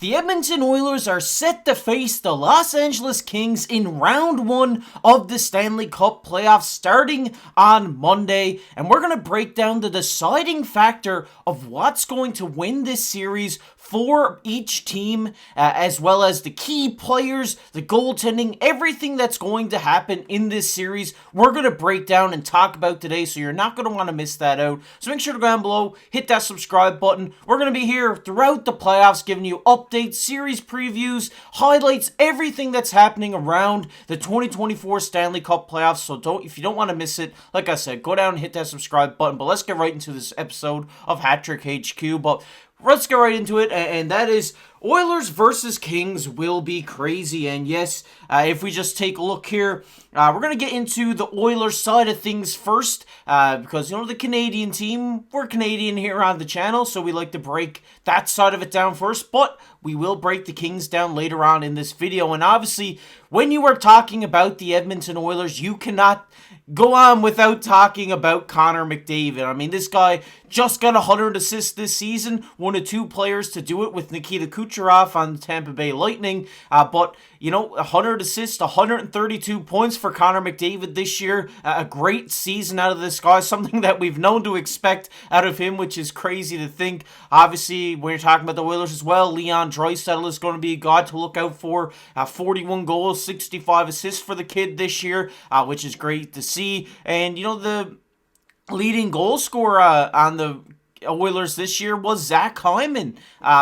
The Edmonton Oilers are set to face the Los Angeles Kings in round one of the Stanley Cup Playoffs starting on Monday, and we're going to break down the deciding factor of what's going to win this series for each team, as well as the key players, the goaltending, everything that's going to happen in this series. We're going to break down and talk about today, so you're not going to want to miss that out. So make sure to go down below, hit that subscribe button. We're going to be here throughout the playoffs, giving you updates, series previews, highlights, everything that's happening around the 2024 Stanley Cup Playoffs. So if you don't want to miss it, like I said, go down and hit that subscribe button. But let's get right into this episode of Hat-Trick HQ. But let's get right into it, and that is Oilers versus Kings will be crazy. And yes, if we just take a look here, we're going to get into the Oilers side of things first, because, you know, the Canadian team, we're Canadian here on the channel, so we like to break that side of it down first, but we will break the Kings down later on in this video. And obviously, when you are talking about the Edmonton Oilers, you cannot go on without talking about Connor McDavid. I mean, this guy just got 100 assists this season, one of two players to do it with Nikita Kucherov on the Tampa Bay Lightning. But, you know, 100 assists, 132 points for Connor McDavid this year. A great season out of this guy, something that we've known to expect out of him, which is crazy to think. Obviously, when you're talking about the Oilers as well, Leon Draisaitl is going to be a guy to look out for. 41 goals, 65 assists for the kid this year, which is great to see. And, you know, the leading goal scorer on the Oilers this year was Zach Hyman.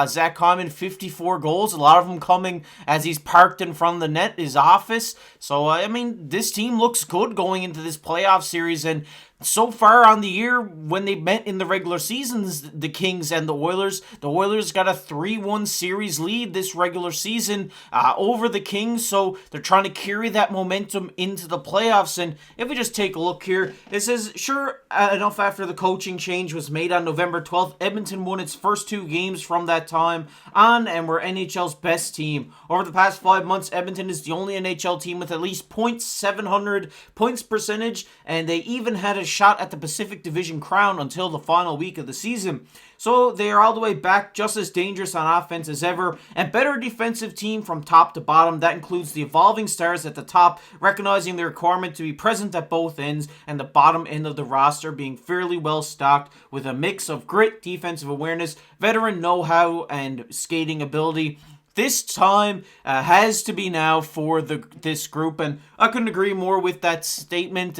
Zach Hyman, 54 goals, a lot of them coming as he's parked in front of the net, his office. So, I mean, this team looks good going into this playoff series, and so far on the year, when they met in the regular seasons, the Kings and the Oilers got a 3-1 series lead this regular season over the Kings, so they're trying to carry that momentum into the playoffs. And if we just take a look here, it says, sure enough, after the coaching change was made on November 12th, Edmonton won its first two games from that time on and were NHL's best team. Over the past 5 months, Edmonton is the only NHL team with at least .700 points percentage, and they even had a shot at the Pacific Division crown until the final week of the season. So they are all the way back, just as dangerous on offense as ever, and better defensive team from top to bottom. That includes the evolving stars at the top, recognizing the requirement to be present at both ends, and the bottom end of the roster being fairly well stocked with a mix of grit, defensive awareness, veteran know-how, and skating ability. This time has to be now for this group, and I couldn't agree more with that statement.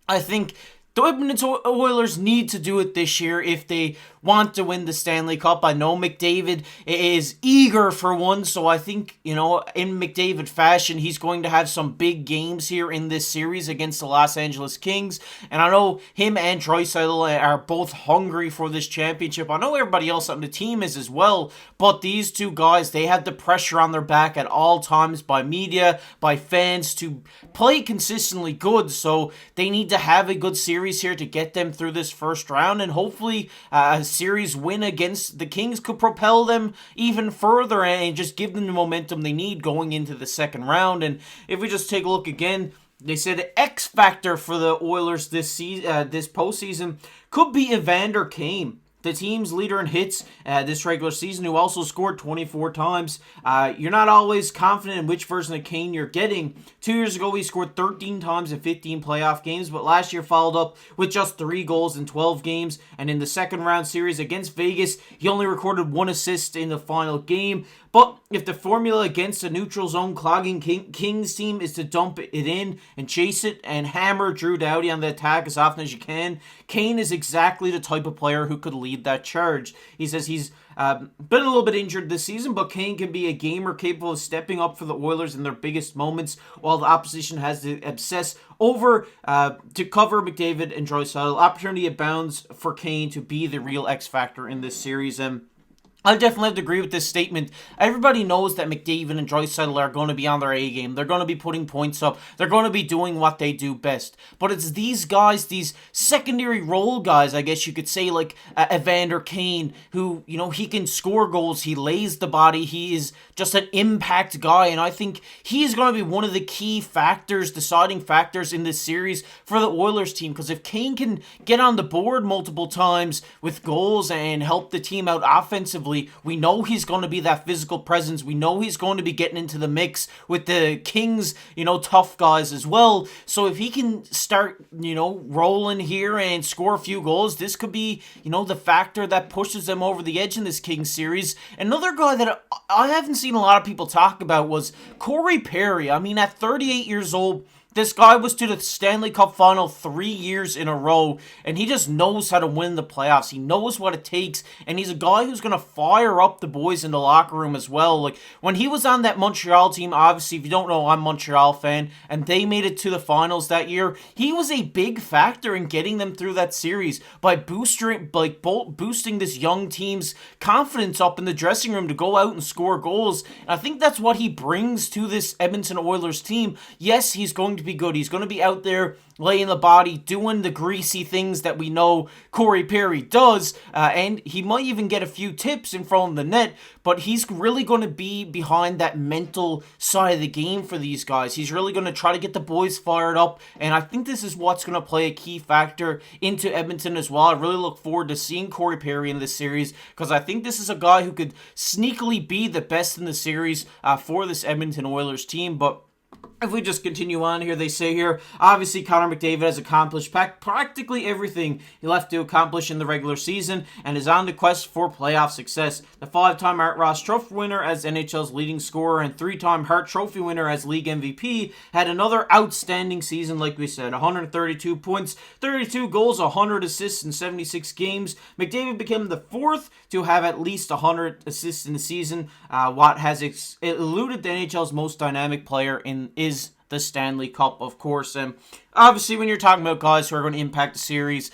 I think the Edmonton Oilers need to do it this year if they want to win the Stanley Cup. I know McDavid is eager for one, so I think, you know, in McDavid fashion, he's going to have some big games here in this series against the Los Angeles Kings. And I know him and Draisaitl are both hungry for this championship. I know everybody else on the team is as well, but these two guys, they have the pressure on their back at all times by media, by fans to play consistently good. So they need to have a good series here to get them through this first round, and hopefully a series win against the Kings could propel them even further and just give them the momentum they need going into the second round. And if we just take a look again, they said X factor for the Oilers this postseason could be Evander Kane, the team's leader in hits this regular season, who also scored 24 times. You're not always confident in which version of Kane you're getting. 2 years ago, he scored 13 times in 15 playoff games, but last year followed up with just 3 goals in 12 games. And in the second round series against Vegas, he only recorded 1 assist in the final game. But if the formula against a neutral zone clogging Kings team is to dump it in and chase it and hammer Drew Doughty on the attack as often as you can, Kane is exactly the type of player who could lead that charge. He says he's been a little bit injured this season, but Kane can be a gamer capable of stepping up for the Oilers in their biggest moments, while the opposition has to obsess over to cover McDavid and Draisaitl. Opportunity abounds for Kane to be the real X factor in this series, and I definitely have to agree with this statement. Everybody knows that McDavid and Draisaitl are going to be on their A game. They're going to be putting points up. They're going to be doing what they do best. But it's these guys, these secondary role guys, I guess you could say, like Evander Kane, who, you know, he can score goals. He lays the body. He is just an impact guy. And I think he is going to be one of the key factors, deciding factors in this series for the Oilers team. Because if Kane can get on the board multiple times with goals and help the team out offensively, offensively. We know he's going to be that physical presence. We know he's going to be getting into the mix with the Kings, tough guys as well. So if he can start, rolling here and score a few goals, this could be, the factor that pushes them over the edge in this Kings series. Another guy that I haven't seen a lot of people talk about was Corey Perry. I mean, at 38 years old, this guy was to the Stanley Cup final 3 years in a row, and he just knows how to win the playoffs. He knows what it takes, and he's a guy who's going to fire up the boys in the locker room as well. Like, when he was on that Montreal team, obviously, if you don't know, I'm a Montreal fan, and they made it to the finals that year, he was a big factor in getting them through that series by boosting this young team's confidence up in the dressing room to go out and score goals. And I think that's what he brings to this Edmonton Oilers team. Yes, he's going to be good. He's going to be out there laying the body, doing the greasy things that we know Corey Perry does, and he might even get a few tips in front of the net, but he's really going to be behind that mental side of the game for these guys. He's really going to try to get the boys fired up, and I think this is what's going to play a key factor into Edmonton as well. I really look forward to seeing Corey Perry in this series, because I think this is a guy who could sneakily be the best in the series for this Edmonton Oilers team. But if we just continue on here, they say here, obviously Connor McDavid has accomplished practically everything he left to accomplish in the regular season and is on the quest for playoff success. The 5-time Art Ross Trophy winner as NHL's leading scorer and 3-time Hart Trophy winner as league MVP had another outstanding season, like we said, 132 points, 32 goals, 100 assists in 76 games. McDavid became the fourth to have at least 100 assists in the season. What has eluded the NHL's most dynamic player is the Stanley Cup, of course. And obviously, when you're talking about guys who are going to impact the series,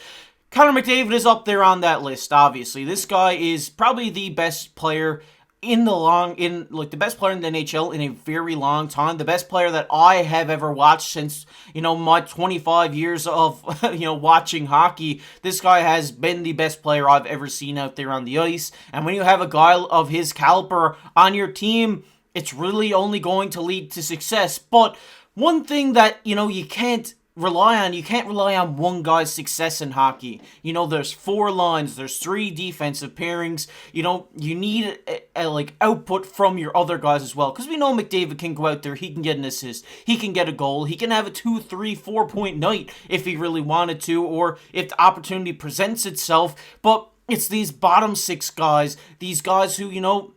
Connor McDavid is up there on that list. Obviously, this guy is probably the best player the best player in the NHL in a very long time. The best player that I have ever watched since, my 25 years of, watching hockey. This guy has been the best player I've ever seen out there on the ice. And when you have a guy of his caliber on your team, it's really only going to lead to success. But one thing that, you can't rely on one guy's success in hockey. There's 4 lines, there's 3 defensive pairings. You need a output from your other guys as well. Because we know McDavid can go out there, he can get an assist, he can get a goal, he can have a 2, 3, 4-point night if he really wanted to, or if the opportunity presents itself. But it's these bottom 6 guys, these guys who,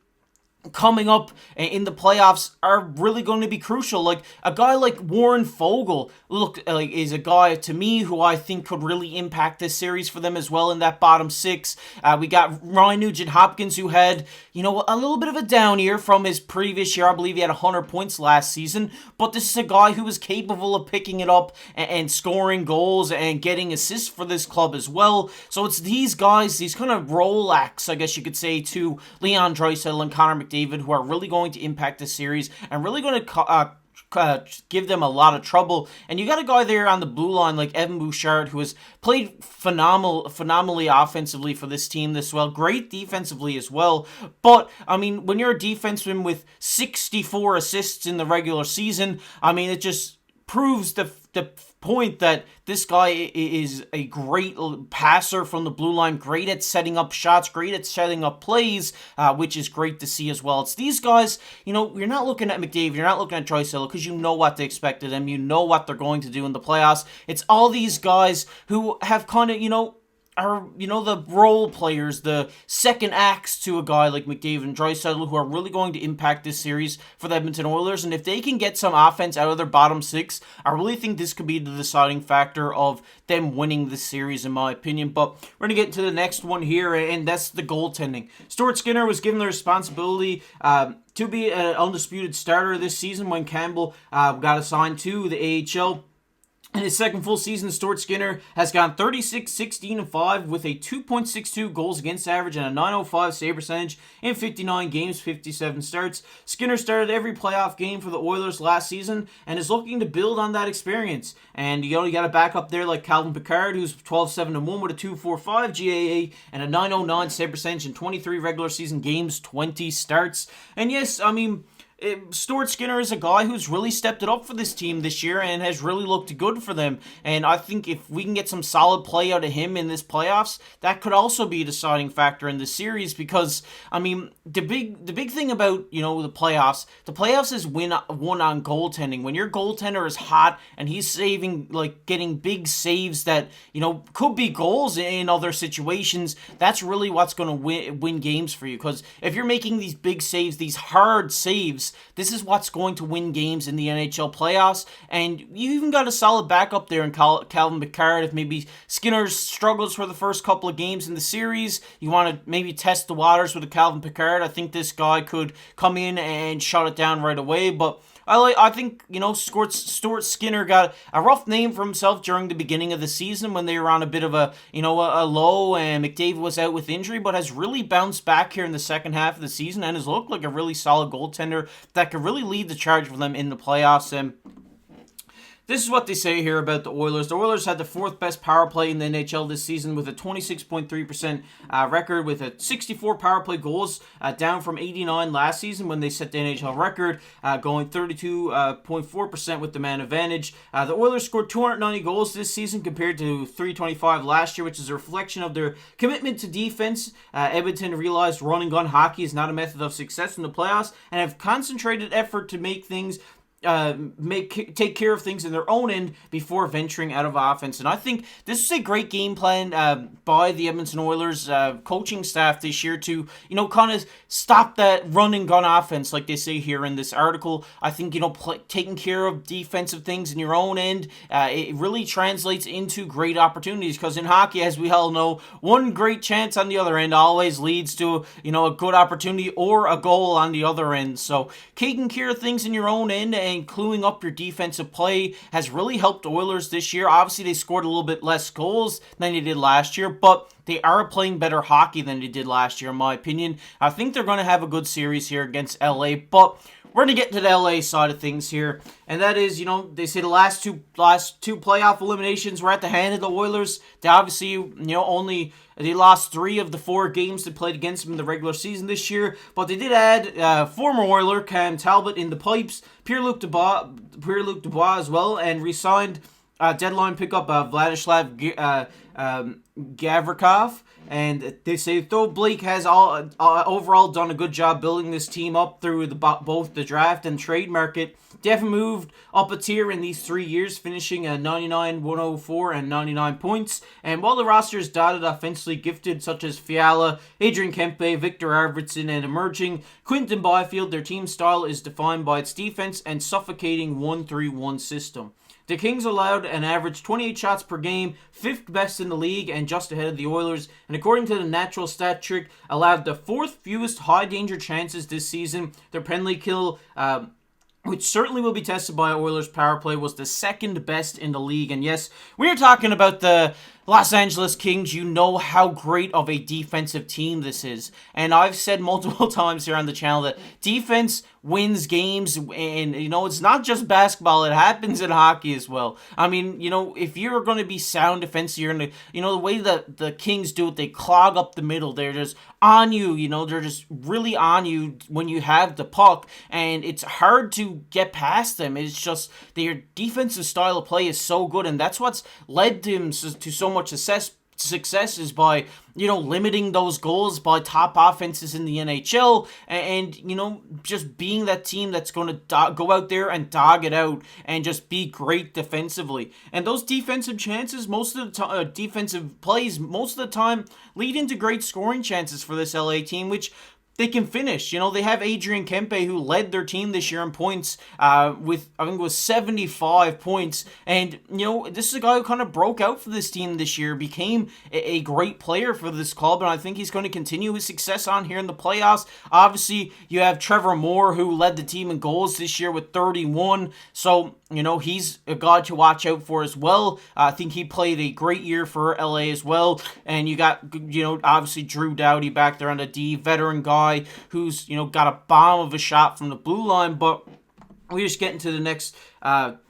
coming up in the playoffs are really going to be crucial. Like a guy like Warren Fogle, is a guy to me who I think could really impact this series for them as well in that bottom 6. We got Ryan Nugent-Hopkins, who had, a little bit of a down year from his previous year. I believe he had 100 points last season, but this is a guy who is capable of picking it up and scoring goals and getting assists for this club as well. So it's these guys, these kind of Rolex, I guess you could say, to Leon Draisaitl and Connor McDavid, who are really going to impact the series and really going to give them a lot of trouble. And you got a guy there on the blue line like Evan Bouchard, who has played phenomenally offensively for this team this well, great defensively as well. But I mean, when you're a defenseman with 64 assists in the regular season, I mean, it just proves the point that this guy is a great passer from the blue line, great at setting up shots, great at setting up plays, which is great to see as well. It's these guys, you're not looking at McDavid, you're not looking at Draisaitl, because you know what to expect of them, you know what they're going to do in the playoffs. It's all these guys who have kind of, are, the role players, the second acts to a guy like McDavid and Draisaitl, who are really going to impact this series for the Edmonton Oilers. And if they can get some offense out of their bottom 6, I really think this could be the deciding factor of them winning this series, in my opinion. But we're going to get into the next one here, and that's the goaltending. Stuart Skinner was given the responsibility to be an undisputed starter this season when Campbell got assigned to the AHL. In his second full season, Stuart Skinner has gone 36, 16, and 5 with a 2.62 goals against average and a 905 save percentage in 59 games, 57 starts. Skinner started every playoff game for the Oilers last season and is looking to build on that experience. And you got a backup there like Calvin Pickard, who's 12-7-1 with a 2.45 GAA and a 909 save percentage in 23 regular season games, 20 starts. And yes, I mean, Stuart Skinner is a guy who's really stepped it up for this team this year and has really looked good for them. And I think if we can get some solid play out of him in this playoffs, that could also be a deciding factor in the series. Because I mean, the big thing about the playoffs is won on goaltending. When your goaltender is hot and he's saving, like getting big saves that could be goals in other situations, that's really what's going to win games for you. Because if you're making these big saves, these hard saves, this is what's going to win games in the NHL playoffs. And you even got a solid backup there in Calvin Pickard. If maybe Skinner struggles for the first couple of games in the series, you want to maybe test the waters with a Calvin Pickard. I think this guy could come in and shut it down right away. But I think Stuart Skinner got a rough name for himself during the beginning of the season when they were on a bit of a low, and McDavid was out with injury, but has really bounced back here in the second half of the season and has looked like a really solid goaltender that could really lead the charge for them in the playoffs. And this is what they say here about the Oilers. The Oilers had the fourth best power play in the NHL this season with a 26.3% record with a 64 power play goals, down from 89 last season when they set the NHL record, going 32.4% with the man advantage. The Oilers scored 290 goals this season compared to 325 last year, which is a reflection of their commitment to defense. Edmonton realized run and gun hockey is not a method of success in the playoffs and have concentrated effort to make things take care of things in their own end before venturing out of offense. And I think this is a great game plan by the Edmonton Oilers coaching staff this year to kind of stop that run and gun offense like they say here in this article. I think taking care of defensive things in your own end, it really translates into great opportunities, because in hockey, as we all know, one great chance on the other end always leads to a good opportunity or a goal on the other end. So taking care of things in your own end and cluing up your defensive play has really helped Oilers this year. Obviously, they scored a little bit less goals than they did last year, but they are playing better hockey than they did last year, in my opinion. I think they're going to have a good series here against LA, but we're going to get to the LA side of things here, and that is, they say the last two playoff eliminations were at the hand of the Oilers. They obviously, they lost 3 of the 4 games they played against them in the regular season this year, but they did add former Oiler Cam Talbot in the pipes, Pierre-Luc Dubois as well, and re-signed deadline pickup Vladislav Gavrikov. And they say though Blake has overall done a good job building this team up through both the draft and trade market, definitely moved up a tier in these 3 years, finishing at 99, 104, and 99 points. And while the roster is dotted offensively gifted, such as Fiala, Adrian Kempe, Victor Arvidsson, and emerging Quinton Byfield, their team style is defined by its defense and suffocating 1-3-1 system. The Kings allowed an average 28 shots per game, 5th best in the league and just ahead of the Oilers, and according to the natural stat trick, allowed the 4th fewest high-danger chances this season. Their penalty kill, which certainly will be tested by Oilers' power play, was the 2nd best in the league. And yes, we are talking about the Los Angeles Kings. You know how great of a defensive team this is. And I've said multiple times here on the channel that defense wins games, and it's not just basketball, it happens in hockey as well. I mean, if you're going to be sound defense, you're going to, the way that the Kings do it, they clog up the middle. They're just on you, they're just really on you when you have the puck, and it's hard to get past them. It's just their defensive style of play is so good, and that's what's led them to so much success is by limiting those goals by top offenses in the NHL, and just being that team that's going to go out there and dog it out and just be great defensively. And those defensive chances, most of the time, defensive plays, most of the time lead into great scoring chances for this LA team, which they can finish. They have Adrian Kempe, who led their team this year in points with, I think it was 75 points. And, this is a guy who kind of broke out for this team this year, became a great player for this club, and I think he's going to continue his success on here in the playoffs. Obviously, you have Trevor Moore, who led the team in goals this year with 31. So, he's a guy to watch out for as well. I think he played a great year for LA as well. And you got, obviously Drew Doughty back there on the D, veteran guy who's, got a bomb of a shot from the blue line. But we just get into the next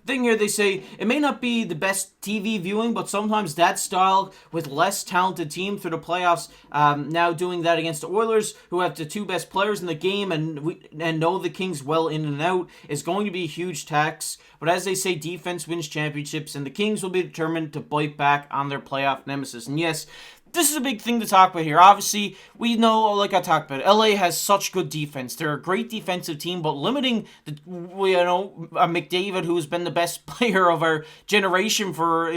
thing here. They say it may not be the best TV viewing, but sometimes that style with less talented team through the playoffs, now doing that against the Oilers, who have the two best players in the game and know the Kings well in and out, is going to be a huge tax. But as they say, defense wins championships, and the Kings will be determined to bite back on their playoff nemesis. And yes, this is a big thing to talk about here. Obviously, we know, like I talked about, LA has such good defense. They're a great defensive team, but limiting McDavid, who's been the best player of our generation for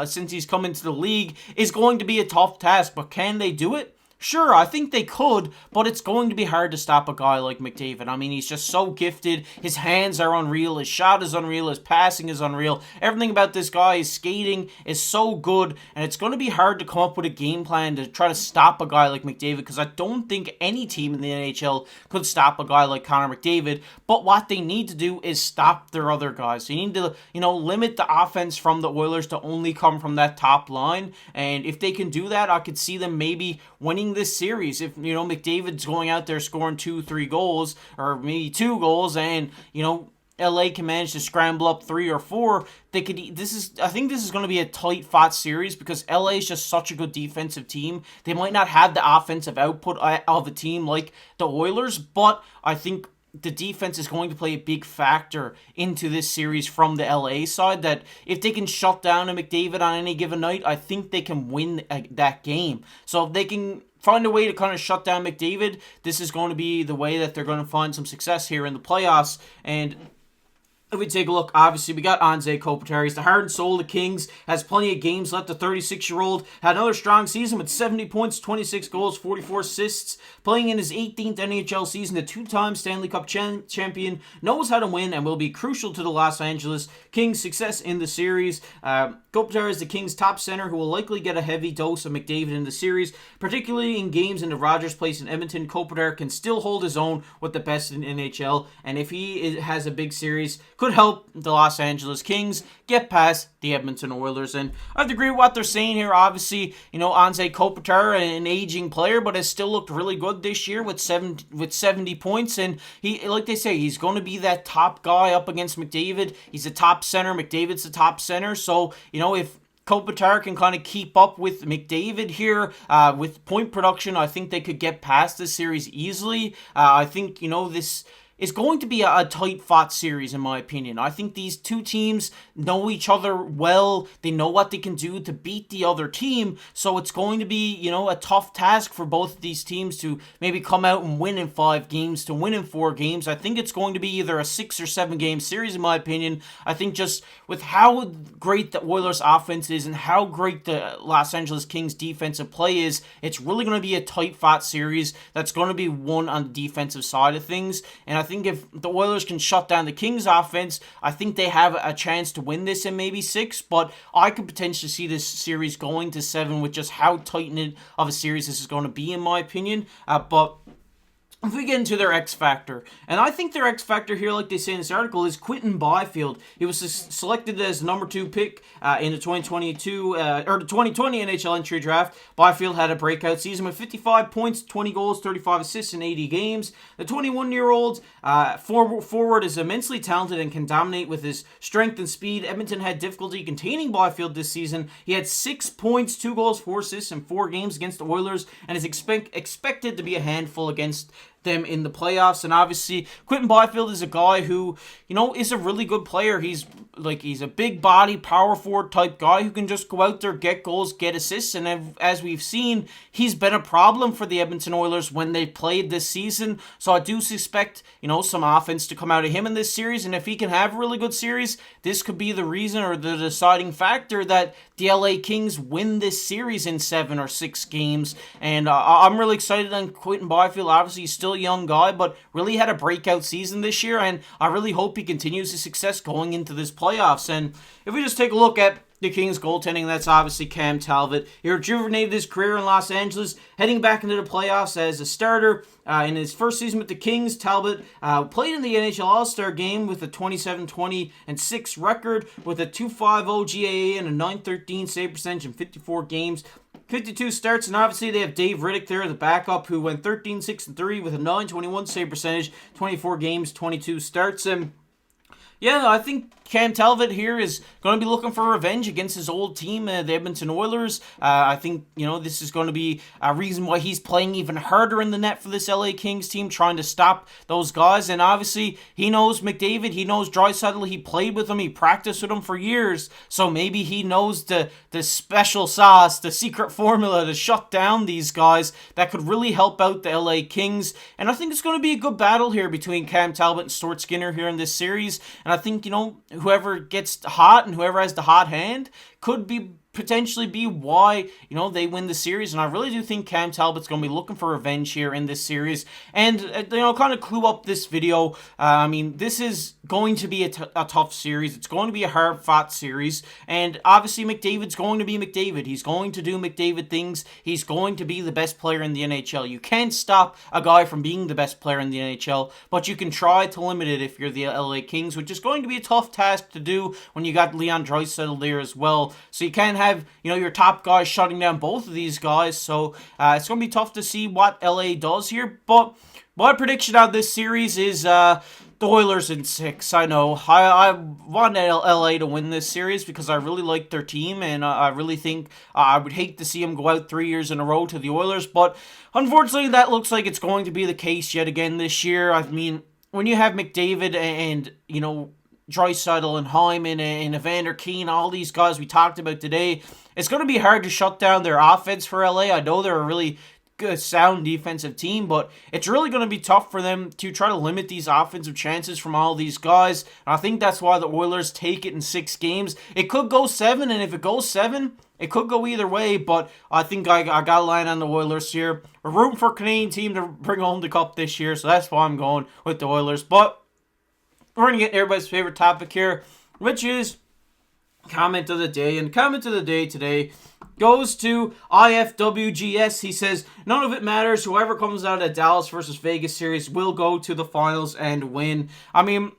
since he's come into the league, is going to be a tough task. But can they do it? Sure, I think they could, but it's going to be hard to stop a guy like McDavid. I mean, he's just so gifted. His hands are unreal. His shot is unreal. His passing is unreal. Everything about this guy, his skating is so good, and it's going to be hard to come up with a game plan to try to stop a guy like McDavid, because I don't think any team in the NHL could stop a guy like Connor McDavid. But what they need to do is stop their other guys. They need to, limit the offense from the Oilers to only come from that top line, and if they can do that, I could see them maybe winning this series. If McDavid's going out there scoring 2-3 goals, or maybe 2 goals, and LA can manage to scramble up 3 or 4, they could. I think this is going to be a tight fought series, because LA is just such a good defensive team. They might not have the offensive output of a team like the Oilers, but I think the defense is going to play a big factor into this series from the LA side, that if they can shut down a McDavid on any given night, I think they can win that game. So if they can find a way to kind of shut down McDavid, this is going to be the way that they're going to find some success here in the playoffs. And if we take a look, obviously, we got Anze Kopitar. He's the heart and soul of the Kings, has plenty of games left. The 36-year-old had another strong season with 70 points, 26 goals, 44 assists. Playing in his 18th NHL season, the two-time Stanley Cup champion knows how to win and will be crucial to the Los Angeles Kings' success in the series. Kopitar is the Kings' top center, who will likely get a heavy dose of McDavid in the series, particularly in games in the Rogers Place in Edmonton. Kopitar can still hold his own with the best in NHL, and if he has a big series, could help the Los Angeles Kings get past the Edmonton Oilers. And I have to agree with what they're saying here. Obviously, Anze Kopitar, an aging player, but has still looked really good this year with 70 points. And he, like they say, he's going to be that top guy up against McDavid. He's a top center. McDavid's the top center. So, if Kopitar can kind of keep up with McDavid here with point production, I think they could get past this series easily. I think, this is going to be a tight-fought series, in my opinion. I think these two teams know each other well. They know what they can do to beat the other team. So it's going to be, a tough task for both of these teams to maybe come out and win in 5 games, to win in 4 games. I think it's going to be either a 6 or 7 game series, in my opinion. I think just with how great the Oilers offense is and how great the Los Angeles Kings defensive play is, it's really going to be a tight-fought series that's going to be won on the defensive side of things. And I think if the Oilers can shut down the Kings offense, I think they have a chance to win this in maybe 6, but I could potentially see this series going to 7 with just how tight-knit of a series this is going to be, in my opinion. But if we get into their X Factor, and I think their X Factor here, like they say in this article, is Quinton Byfield. He was selected as the number 2 pick in the 2020 NHL entry draft. Byfield had a breakout season with 55 points, 20 goals, 35 assists in 80 games. The 21-year-old forward is immensely talented and can dominate with his strength and speed. Edmonton had difficulty containing Byfield this season. He had 6 points, 2 goals, 4 assists in 4 games against the Oilers, and is expected to be a handful against them in the playoffs. And obviously Quinton Byfield is a guy who is a really good player. He's a big body power forward type guy who can just go out there, get goals, get assists, and as we've seen, he's been a problem for the Edmonton Oilers when they played this season. So I do suspect some offense to come out of him in this series, and if he can have a really good series, this could be the reason or the deciding factor that the LA Kings win this series in 7 or 6 games. And I'm really excited on Quinton Byfield. Obviously he's still a young guy, but really had a breakout season this year, and I really hope he continues his success going into this playoffs. And if we just take a look at the Kings goaltending, that's obviously Cam Talbot. He rejuvenated his career in Los Angeles, heading back into the playoffs as a starter. In his first season with the Kings, Talbot played in the NHL All-Star Game with a 27-20-6 record, with a 2.50 GAA and a 9.13 save percentage in 54 games. 52 starts, and obviously they have Dave Riddick there, the backup, who went 13-6-3 with a 9.21 save percentage, 24 games, 22 starts. And Yeah, I think Cam Talbot here is going to be looking for revenge against his old team, the Edmonton Oilers. I think, this is going to be a reason why he's playing even harder in the net for this LA Kings team, trying to stop those guys. And obviously, he knows McDavid, he knows Draisaitl, he played with him, he practiced with him for years. So maybe he knows the special sauce, the secret formula to shut down these guys that could really help out the LA Kings. And I think it's going to be a good battle here between Cam Talbot and Stuart Skinner here in this series. And I think, whoever gets hot and whoever has the hot hand could potentially be why, they win the series. And I really do think Cam Talbot's going to be looking for revenge here in this series. And, kind of clue up this video. This is going to be a tough series. It's going to be a hard-fought series. And obviously McDavid's going to be McDavid. He's going to do McDavid things. He's going to be the best player in the NHL. You can't stop a guy from being the best player in the NHL, but you can try to limit it if you're the LA Kings, which is going to be a tough task to do when you got Leon Draisaitl there as well. So you can't have, your top guys shutting down both of these guys. So it's going to be tough to see what LA does here. But my prediction on this series is the Oilers in 6. I know. I want LA to win this series because I really like their team, and I really think I would hate to see them go out 3 years in a row to the Oilers. But unfortunately, that looks like it's going to be the case yet again this year. When you have McDavid and, Draisaitl and Hyman and Evander Kane, all these guys we talked about today, it's going to be hard to shut down their offense for LA. I know they're a really good, sound defensive team, but it's really going to be tough for them to try to limit these offensive chances from all these guys. And I think that's why the Oilers take it in 6 games. It could go 7, and if it goes 7, it could go either way, but I think I got a line on the Oilers here. We're rooting for a Canadian team to bring home the cup this year, so that's why I'm going with the Oilers. But we're going to get everybody's favorite topic here, which is comment of the day. And comment of the day today goes to IFWGS. He says, none of it matters. Whoever comes out of the Dallas versus Vegas series will go to the finals and win.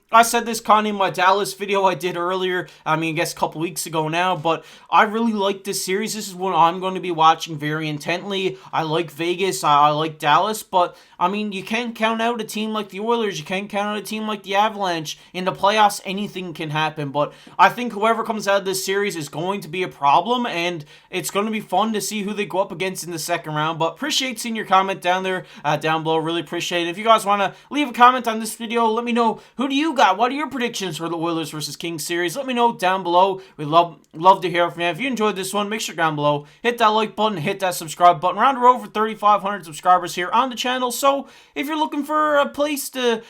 I said this kind of in my Dallas video I did earlier, I guess a couple weeks ago now, but I really like this series. This is one I'm going to be watching very intently. I like Vegas, I like Dallas, but you can't count out a team like the Oilers, you can't count out a team like the Avalanche. In the playoffs, anything can happen, but I think whoever comes out of this series is going to be a problem, and it's going to be fun to see who they go up against in the second round. But appreciate seeing your comment down there, down below, really appreciate it. If you guys want to leave a comment on this video, let me know, who do you got? What are your predictions for the Oilers versus Kings series? Let me know down below. We'd love to hear from you. If you enjoyed this one, make sure down below, hit that like button, hit that subscribe button. We're on the road for 3,500 subscribers here on the channel. So if you're looking for a place to,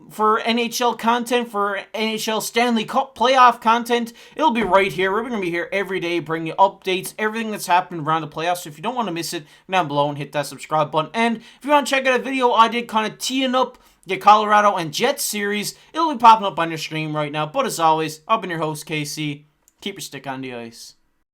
for NHL content, for NHL Stanley Cup Playoff content, it'll be right here. We're going to be here every day, bringing you updates, everything that's happened around the playoffs. So if you don't want to miss it, down below and hit that subscribe button. And if you want to check out a video I did kind of teeing up the Colorado and Jets series, it'll be popping up on your screen right now. But as always, I've been your host, KC. Keep your stick on the ice.